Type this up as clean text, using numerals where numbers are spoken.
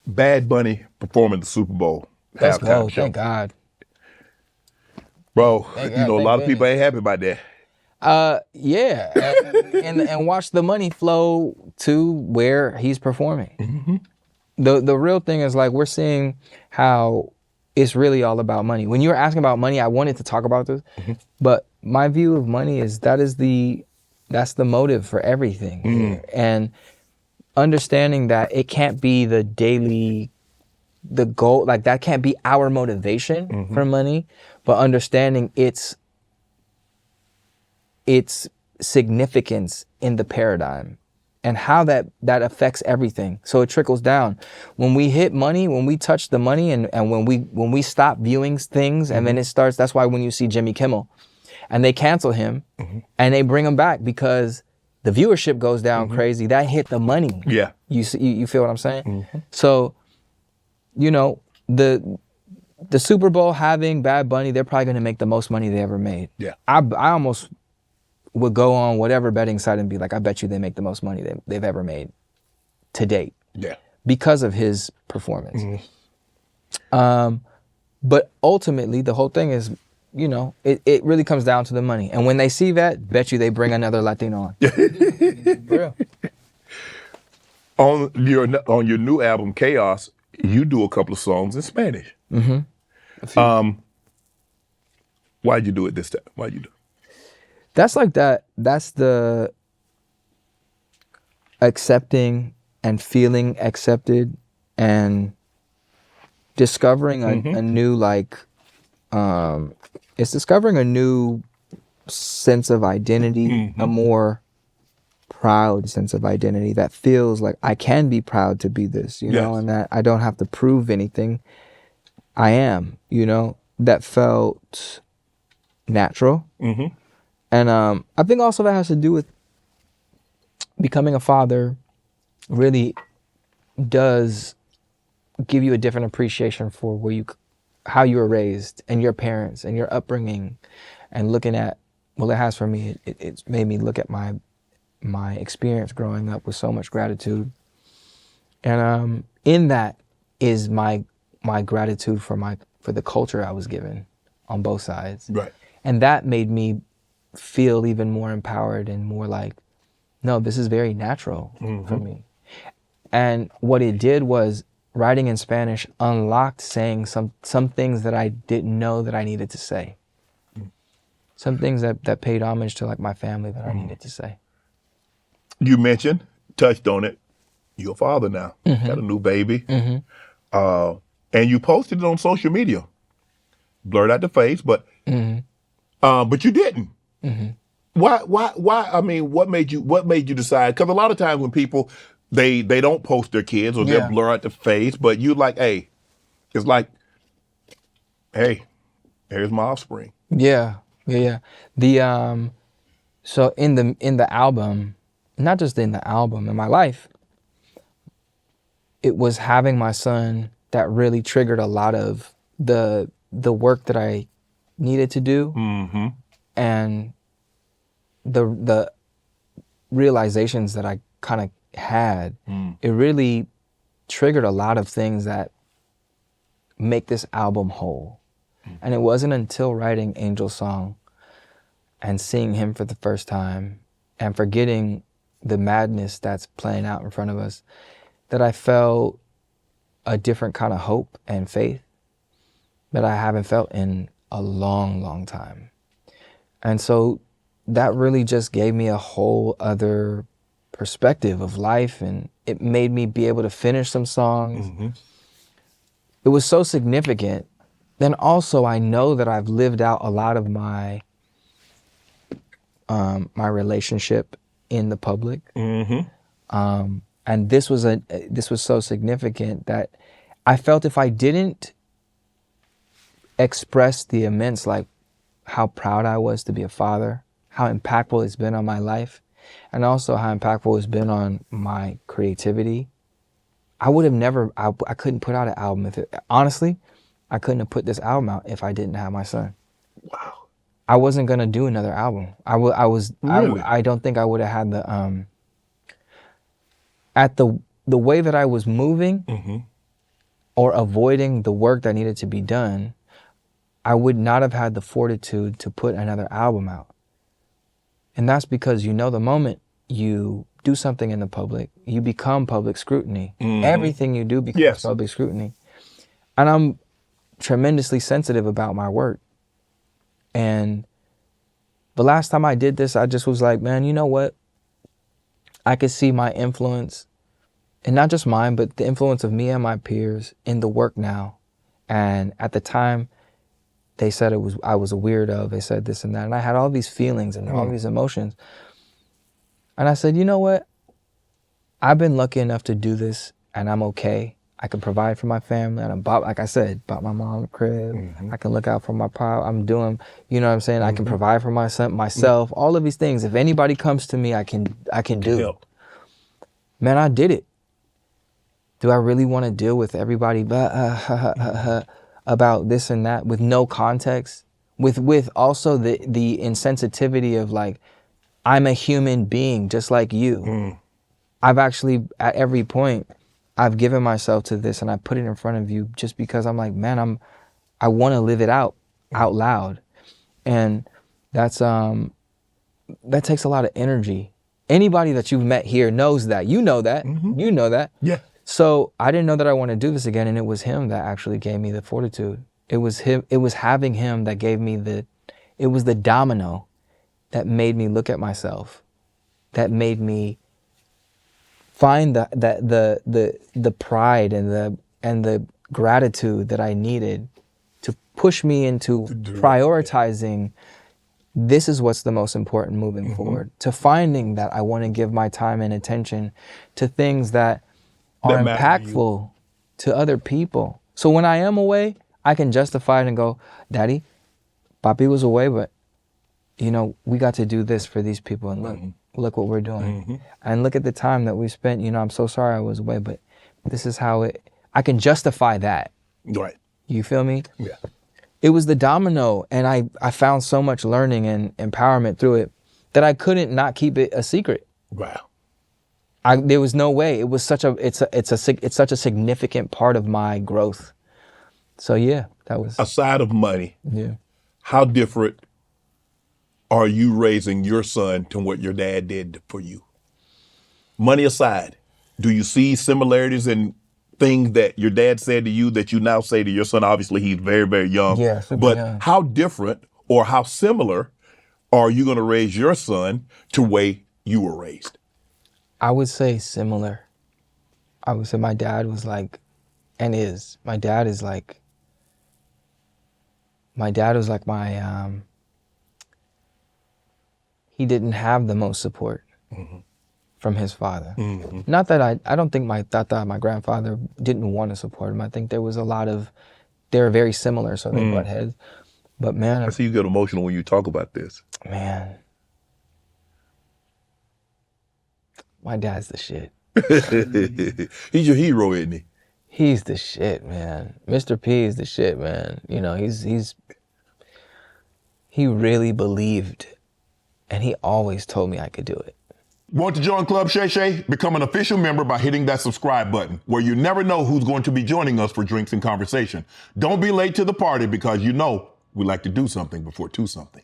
Bad Bunny performing the Super Bowl Let's halftime go. show. Thank God. Bro, Thank you God, know, a thank lot of people goodness. ain't happy about that. Yeah, and watch the money flow to where he's performing. Mm-hmm. The real thing is like we're seeing how it's really all about money. When you were asking about money, I wanted to talk about this, but my view of money is that's the motive for everything here. And understanding that it can't be the goal, like that can't be our motivation for money, but understanding its significance in the paradigm and how that affects everything. So it trickles down. When we hit money, when we touch the money, and when we stop viewing things, and then it starts. That's why when you see Jimmy Kimmel, and they cancel him, and they bring him back because the viewership goes down crazy. That hit the money. Yeah. You feel what I'm saying? So, you know, the Super Bowl having Bad Bunny, they're probably going to make the most money they ever made. Yeah. I almost would go on whatever betting site and be like, I bet you they make the most money they've ever made to date. Yeah. Because of his performance. But ultimately, the whole thing is, you know, it really comes down to the money. And when they see that, bet you they bring another Latino on. For real. On your new album, Chaos, you do a couple of songs in Spanish. Why'd you do it this time? Why'd you do it? That's like that. That's the accepting and feeling accepted and discovering a new, like, it's discovering a new sense of identity, a more proud sense of identity that feels like I can be proud to be this, you know, and that I don't have to prove anything. I am, you know, that felt natural. And I think also that has to do with becoming a father really does give you a different appreciation for how you were raised and your parents and your upbringing, and looking at, well, it has for me, it's made me look at my experience growing up with so much gratitude. And in that is my gratitude for the culture I was given on both sides. Right. And that made me feel even more empowered and more like, no, this is very natural for me. And what it did was writing in Spanish unlocked saying some things that I didn't know that I needed to say. Some things that paid homage to like my family that I needed to say. You touched on it, you're a father now, got a new baby. And you posted it on social media. Blurred out the face, but you didn't. Why? I mean, what made you decide? Because a lot of times when people, they don't post their kids or they'll blur out the face, but you like, hey, it's like, hey, here's my offspring. Yeah. The so in the album, not just in the album, in my life, it was having my son that really triggered a lot of the work that I needed to do, and the realizations that I kind of had. It really triggered a lot of things that make this album whole. And it wasn't until writing Angel's Song and seeing him for the first time and forgetting the madness that's playing out in front of us that I felt a different kind of hope and faith that I haven't felt in a long, long time. And so that really just gave me a whole other perspective of life, and it made me be able to finish some songs. It was so significant. Then also I know that I've lived out a lot of my my relationship in the public. And this was so significant that I felt if I didn't express the immense, like, how proud I was to be a father, how impactful it's been on my life, and also how impactful it's been on my creativity, I would have never, I couldn't put out an album honestly, I couldn't have put this album out if I didn't have my son. Wow. I wasn't gonna do another album. Really? I don't think I would have had the at the way that I was moving, or avoiding the work that needed to be done, I would not have had the fortitude to put another album out. And that's because, you know, the moment you do something in the public, you become public scrutiny. Everything you do becomes public scrutiny. And I'm tremendously sensitive about my work. And the last time I did this, I just was like, man, you know what? I could see my influence, and not just mine, but the influence of me and my peers in the work now. And at the time, they said I was a weirdo. They said this and that. And I had all these feelings and all these emotions. And I said, you know what? I've been lucky enough to do this, and I'm okay. I can provide for my family. And like I said, bought my mom a crib. I can look out for my pop. I'm doing, you know what I'm saying? I can provide for myself, all of these things. If anybody comes to me, I can do. Help. Man, I did it. Do I really want to deal with everybody about this and that with no context? With also the insensitivity of like, I'm a human being just like you. I've actually, at every point, I've given myself to this and I put it in front of you just because I'm like, man, I want to live it out loud. And that's, that takes a lot of energy. Anybody that you've met here knows that. You know that. You know that. Yeah. So I didn't know that I want to do this again, and it was him that actually gave me the fortitude. It was him. It was having him that gave me it was the domino that made me look at myself, that made me find the pride and the gratitude that I needed to push me into prioritizing. This is what's the most important moving forward, to finding that I want to give my time and attention to things that are impactful to other people. So when I am away, I can justify it and go, Daddy, Papi was away, but you know, we got to do this for these people, and look what we're doing. And look at the time that we spent. You know, I'm so sorry I was away, but this is how I can justify that. Right. You feel me? Yeah. It was the domino, and I found so much learning and empowerment through it that I couldn't not keep it a secret. Wow. There was no way. It was such a significant part of my growth. So yeah, that was. Aside of money, Yeah. how different are you raising your son to what your dad did for you? Money aside, do you see similarities in things that your dad said to you that you now say to your son? Obviously, he's very, very young. Yeah, super but young. How different or how similar are you going to raise your son to the way you were raised? I would say similar. I would say my dad was like, and is. My dad was like my, he didn't have the most support from his father. Not that I don't think that my grandfather didn't want to support him. I think there was they were very similar, so they butt heads. But man, I see you get emotional when you talk about this. Man, my dad's the shit. He's your hero, isn't he? He's the shit, man. Mr. P is the shit, man. You know, he really believed, and he always told me I could do it. Want to join Club Shay Shay? Become an official member by hitting that subscribe button, where you never know who's going to be joining us for drinks and conversation. Don't be late to the party, because you know we like to do something before 2 something.